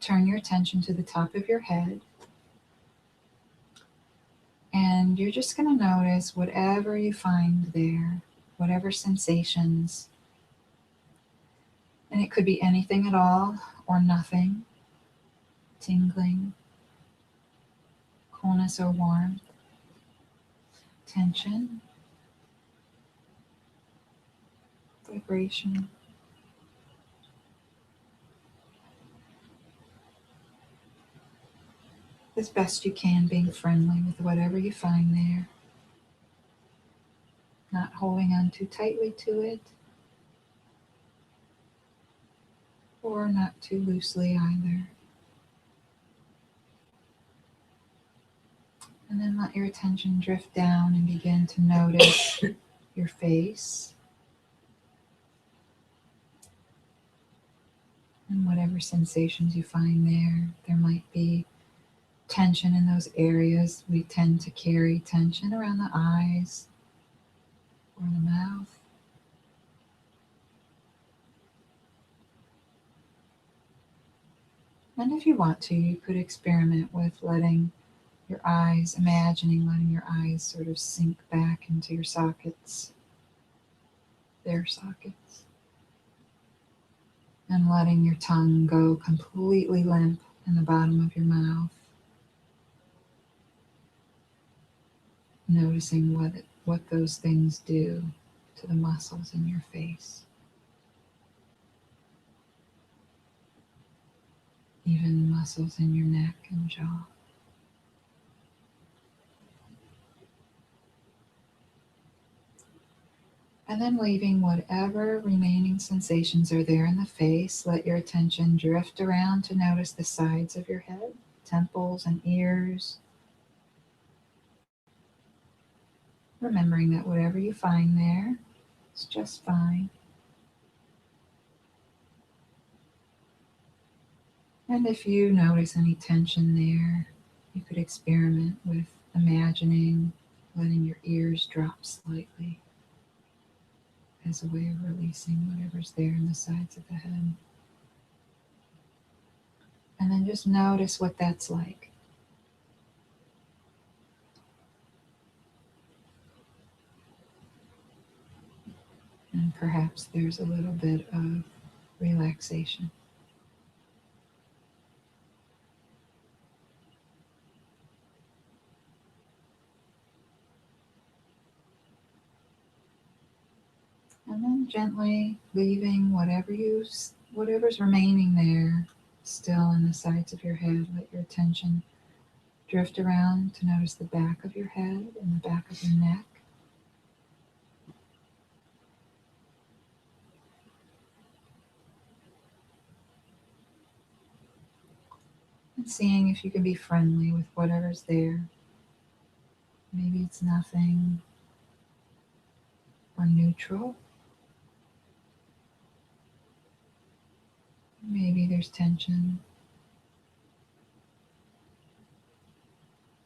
Turn your attention to the top of your head. And you're just going to notice whatever you find there, whatever sensations. And it could be anything at all or nothing. Tingling, coolness or warmth, tension, vibration. As best you can, being friendly with whatever you find there. Not holding on too tightly to it, or not too loosely either. And then let your attention drift down and begin to notice your face and whatever sensations you find there. There might be tension in those areas. We tend to carry tension around the eyes or the mouth. And if you want to, you could experiment with letting your eyes sort of sink back into your sockets, their sockets, and letting your tongue go completely limp in the bottom of your mouth. Noticing what those things do to the muscles in your face. Even muscles in your neck and jaw. And then leaving whatever remaining sensations are there in the face, let your attention drift around to notice the sides of your head, temples and ears. Remembering that whatever you find there is just fine. And if you notice any tension there, you could experiment with imagining letting your ears drop slightly as a way of releasing whatever's there in the sides of the head. And then just notice what that's like. And perhaps there's a little bit of relaxation. And then gently leaving whatever's remaining there still in the sides of your head. Let your attention drift around to notice the back of your head and the back of your neck. And seeing if you can be friendly with whatever's there. Maybe it's nothing, or neutral. Maybe there's tension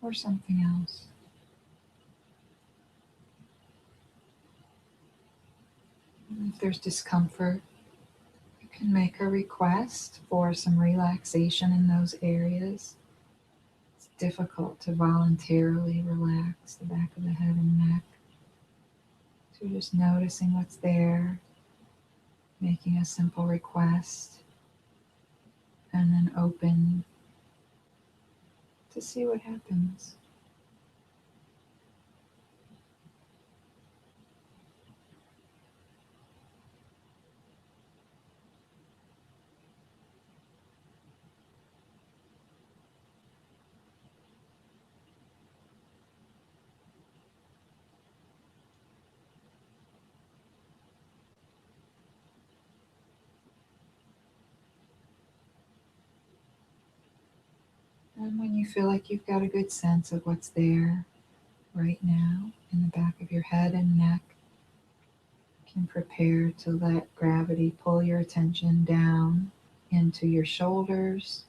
or something else. And if there's discomfort, you can make a request for some relaxation in those areas. It's difficult to voluntarily relax the back of the head and neck. So just noticing what's there, making a simple request, and then open to see what happens. And when you feel like you've got a good sense of what's there right now in the back of your head and neck, you can prepare to let gravity pull your attention down into your shoulders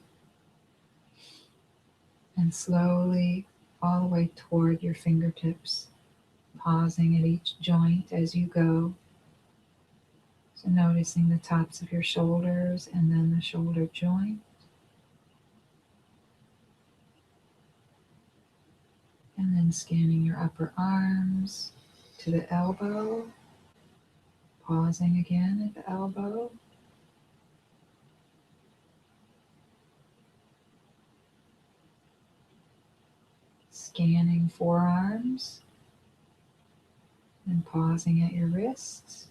and slowly all the way toward your fingertips, pausing at each joint as you go. So noticing the tops of your shoulders and then the shoulder joint. And then scanning your upper arms to the elbow, pausing again at the elbow. Scanning forearms and pausing at your wrists.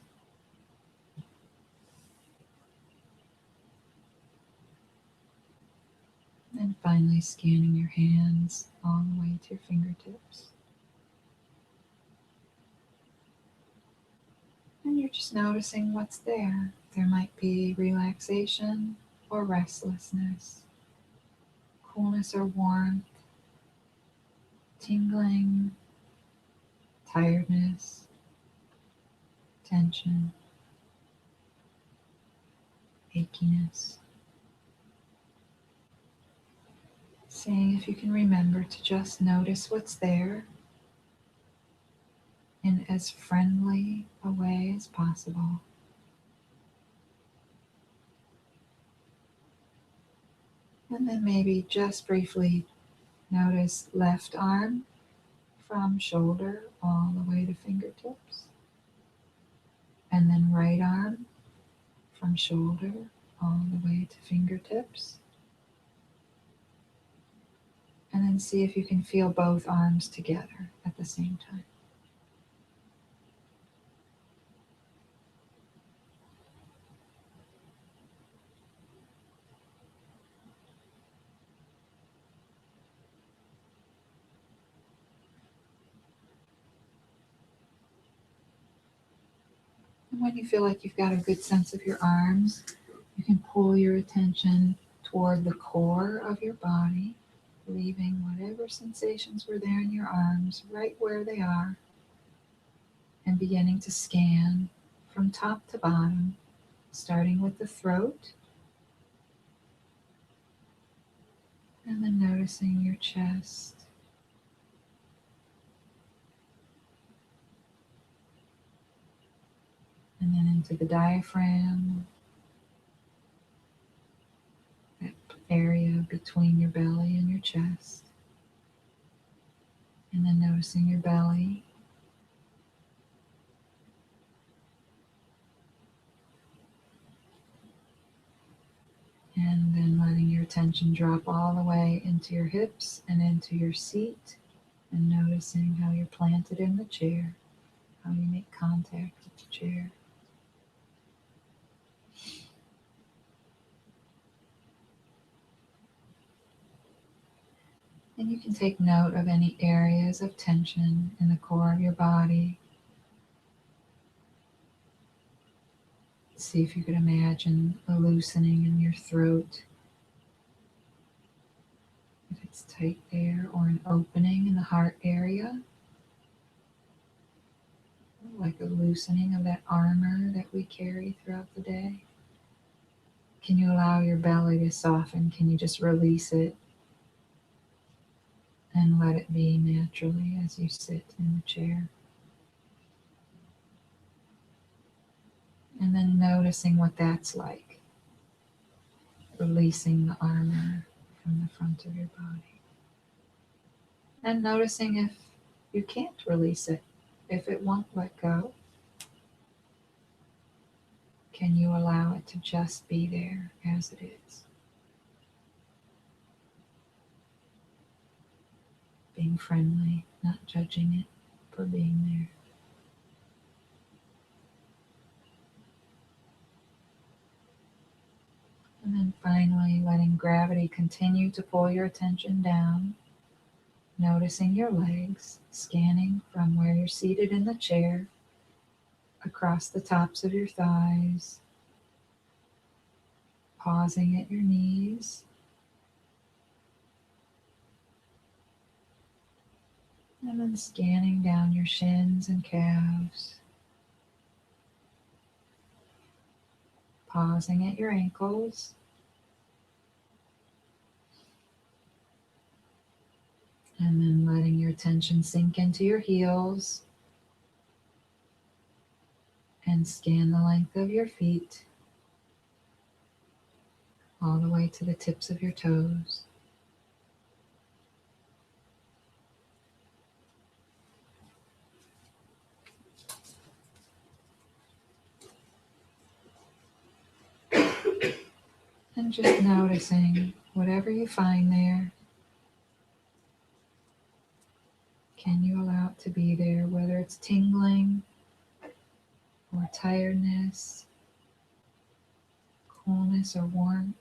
And finally scanning your hands all the way to your fingertips. And you're just noticing what's there. There might be relaxation or restlessness, coolness or warmth, tingling, tiredness, tension, achiness. Seeing if you can remember to just notice what's there in as friendly a way as possible. And then maybe just briefly notice left arm from shoulder all the way to fingertips. And then right arm from shoulder all the way to fingertips. And then see if you can feel both arms together at the same time. And when you feel like you've got a good sense of your arms, you can pull your attention toward the core of your body, leaving whatever sensations were there in your arms right where they are, and beginning to scan from top to bottom, starting with the throat, and then noticing your chest, and then into the diaphragm, that area between your belly and your chest, and then noticing your belly, and then letting your attention drop all the way into your hips and into your seat, and noticing how you're planted in the chair, how you make contact with the chair. And you can take note of any areas of tension in the core of your body. See if you could imagine a loosening in your throat, that's tight there, or an opening in the heart area, like a loosening of that armor that we carry throughout the day. Can you allow your belly to soften? Can you just release it and let it be naturally as you sit in the chair? And then noticing what that's like, releasing the armor from the front of your body. And noticing if you can't release it, if it won't let go, can you allow it to just be there as it is? Being friendly, not judging it for being there. And then finally, letting gravity continue to pull your attention down, noticing your legs, scanning from where you're seated in the chair, across the tops of your thighs, pausing at your knees, and then scanning down your shins and calves, pausing at your ankles, and then letting your attention sink into your heels and scan the length of your feet all the way to the tips of your toes. And just noticing whatever you find there, can you allow it to be there, whether it's tingling or tiredness, coolness or warmth,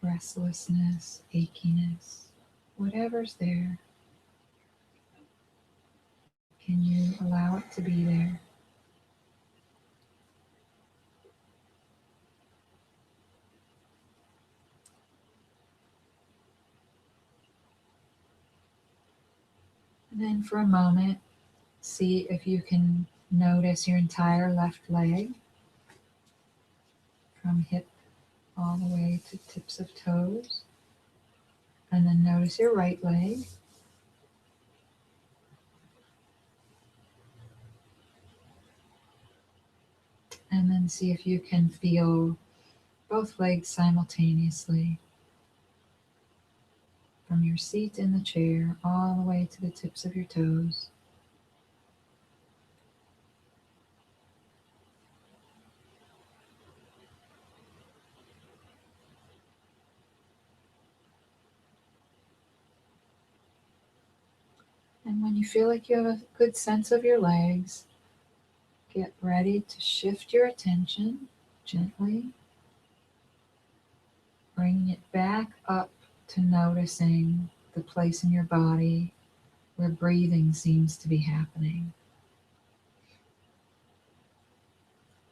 restlessness, achiness, whatever's there, can you allow it to be there? And then for a moment, see if you can notice your entire left leg from hip all the way to tips of toes. And then notice your right leg. And then see if you can feel both legs simultaneously from your seat in the chair all the way to the tips of your toes. And when you feel like you have a good sense of your legs, get ready to shift your attention gently, bringing it back up to noticing the place in your body where breathing seems to be happening.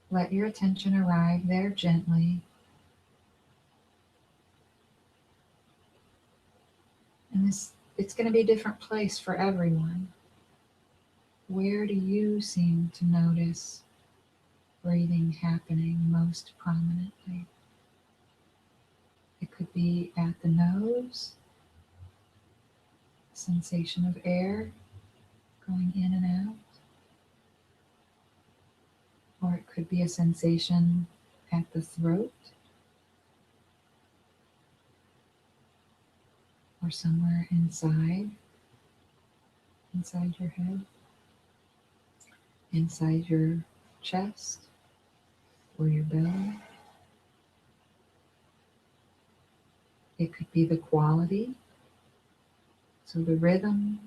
Let your attention arrive there gently. And it's going to be a different place for everyone. Where do you seem to notice breathing happening most prominently? It could be at the nose, sensation of air going in and out. Or it could be a sensation at the throat, or somewhere inside your head, inside your chest or your belly. It could be the quality, so the rhythm,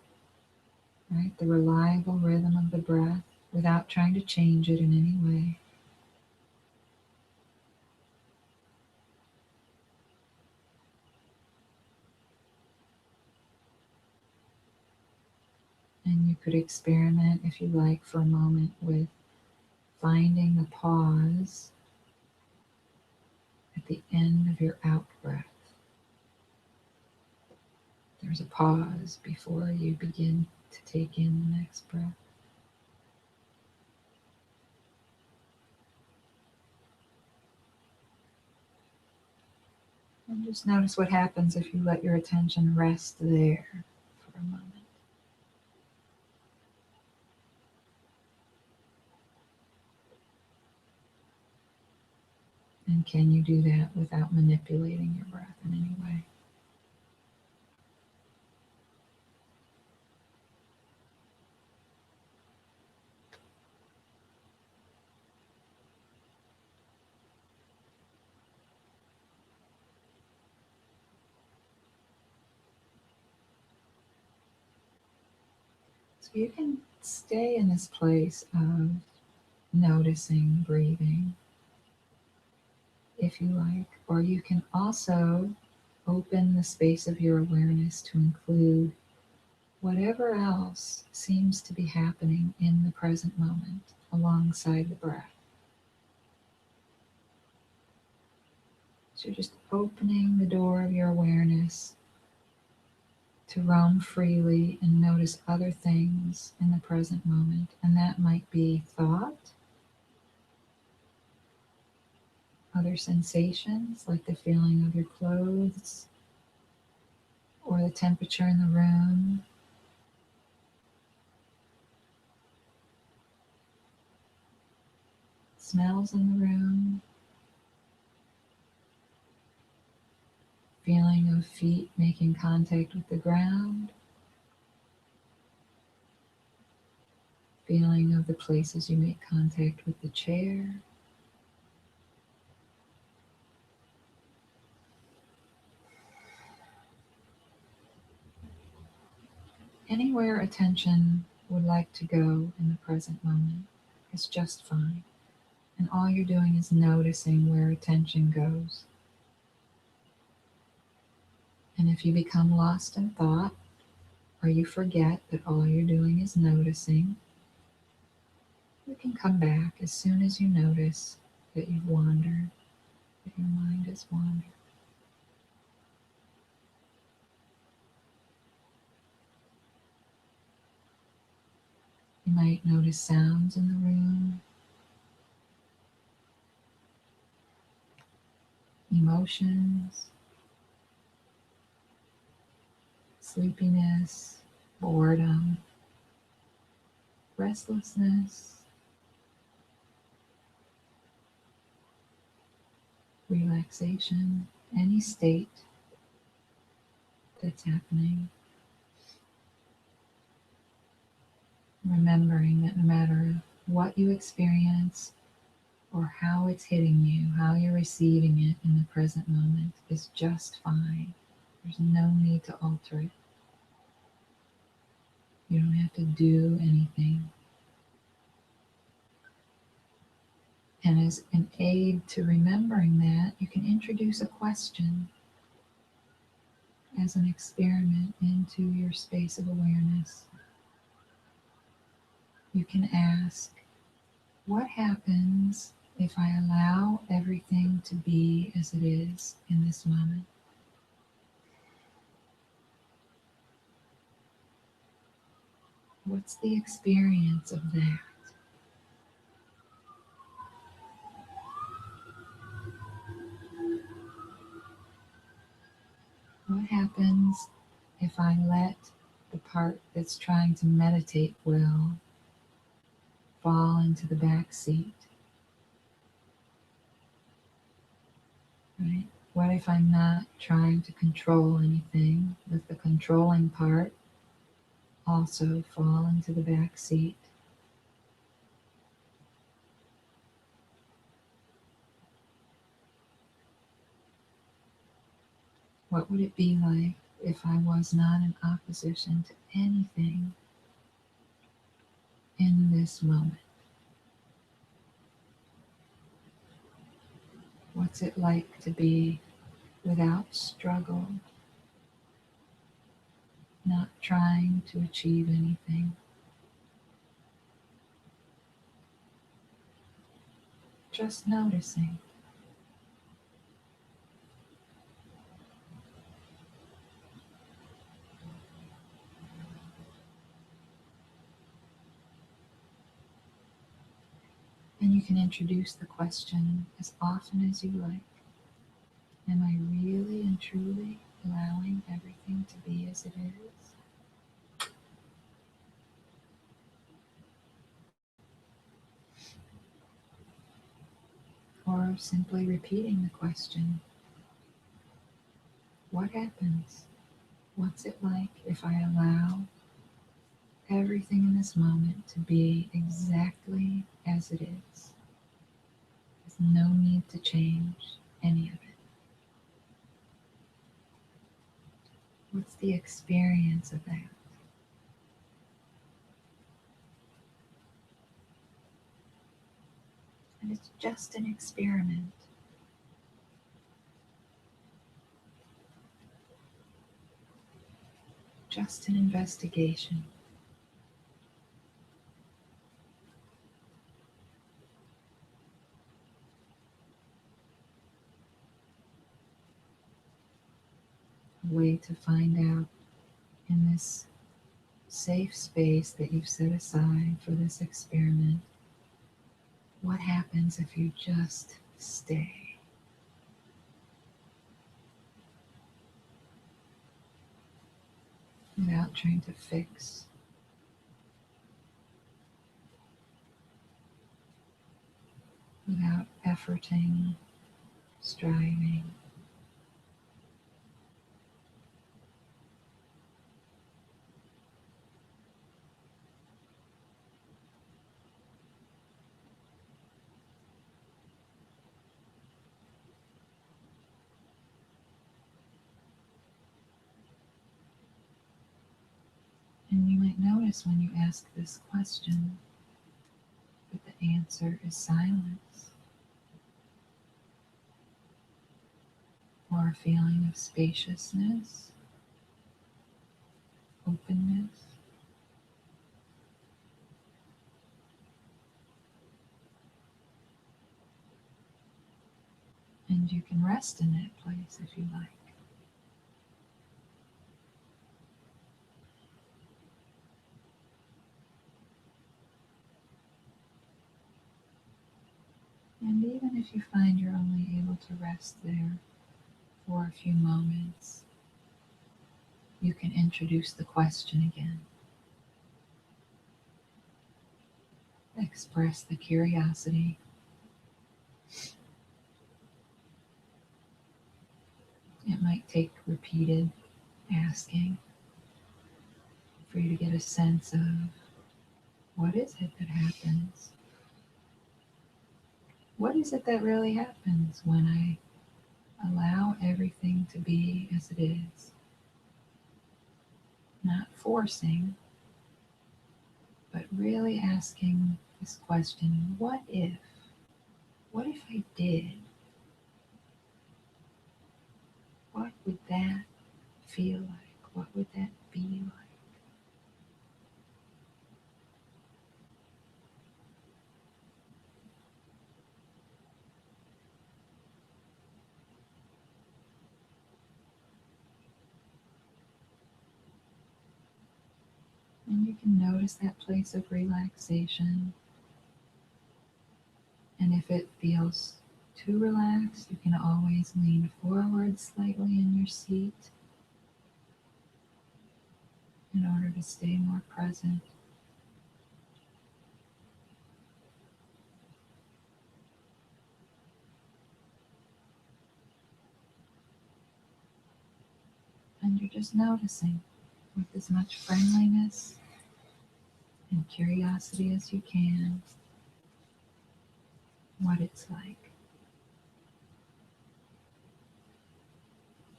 right? The reliable rhythm of the breath without trying to change it in any way. And you could experiment, if you like, for a moment with finding the pause at the end of your out breath. there's a pause before you begin to take in the next breath. And just notice what happens if you let your attention rest there for a moment. And can you do that without manipulating your breath in any way? So you can stay in this place of noticing breathing, if you like, or you can also open the space of your awareness to include whatever else seems to be happening in the present moment alongside the breath. So you're just opening the door of your awareness to roam freely and notice other things in the present moment. And that might be thought, other sensations like the feeling of your clothes or the temperature in the room. Smells in the room, feeling of feet making contact with the ground, feeling of the places you make contact with the chair. Anywhere attention would like to go in the present moment is just fine. And all you're doing is noticing where attention goes. And if you become lost in thought, or you forget that all you're doing is noticing, you can come back as soon as you notice that you've wandered, that your mind has wandered. You might notice sounds in the room, emotions, sleepiness, boredom, restlessness, relaxation, any state that's happening. Remembering that no matter what you experience or how it's hitting you, how you're receiving it in the present moment is just fine. There's no need to alter it. You don't have to do anything. And as an aid to remembering that, you can introduce a question as an experiment into your space of awareness. You can ask, what happens if I allow everything to be as it is in this moment? What's the experience of that? What happens if I let the part that's trying to meditate well fall into the back seat? Right? What if I'm not trying to control anything? Does the controlling part also fall into the back seat? What would it be like if I was not in opposition to anything in this moment? What's it like to be without struggle, not trying to achieve anything? Just noticing. And you can introduce the question as often as you like. Am I really and truly allowing everything to be as it is? Or simply repeating the question, what happens? What's it like if I allow everything in this moment to be exactly as it is? There's no need to change any of it. What's the experience of that? And it's just an experiment. Just an investigation. A way to find out in this safe space that you've set aside for this experiment, what happens if you just stay? Without trying to fix, without efforting, striving. And you might notice when you ask this question that the answer is silence, or a feeling of spaciousness, openness. And you can rest in that place if you like. And even if you find you're only able to rest there for a few moments, you can introduce the question again. Express the curiosity. It might take repeated asking for you to get a sense of what is it that happens? What is it that really happens when I allow everything to be as it is? Not forcing, but really asking this question, what if? What if I did? What would that feel like? What would that be like? And you can notice that place of relaxation. And if it feels too relaxed, you can always lean forward slightly in your seat in order to stay more present. And you're just noticing with as much friendliness and curiosity as you can what it's like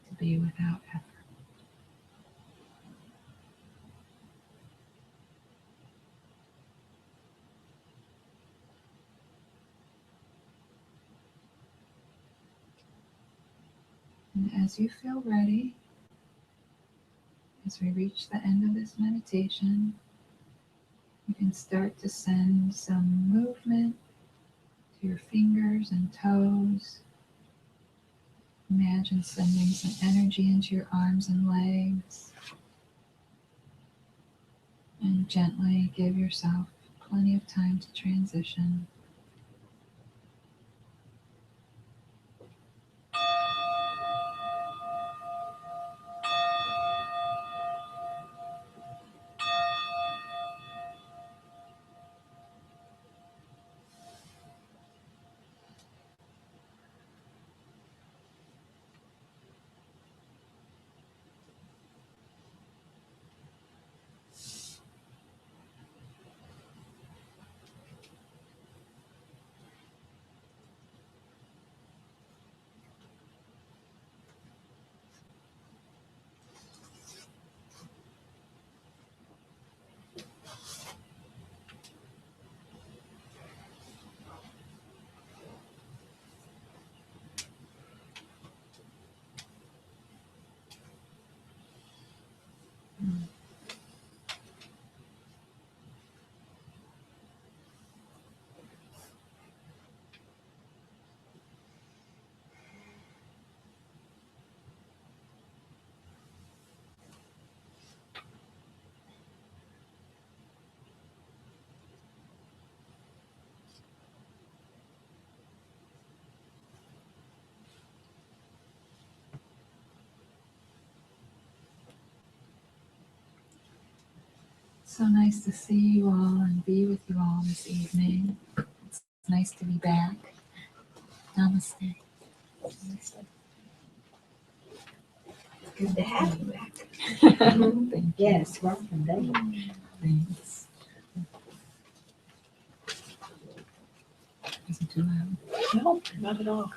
to be without effort. And as you feel ready, as we reach the end of this meditation, you can start to send some movement to your fingers and toes. Imagine sending some energy into your arms and legs. And gently give yourself plenty of time to transition. so nice to see you all and be with you all this evening. It's nice to be back. Namaste. Good to have you back. Thank you. Yes, welcome back. Thanks. Is it too loud? No, not at all.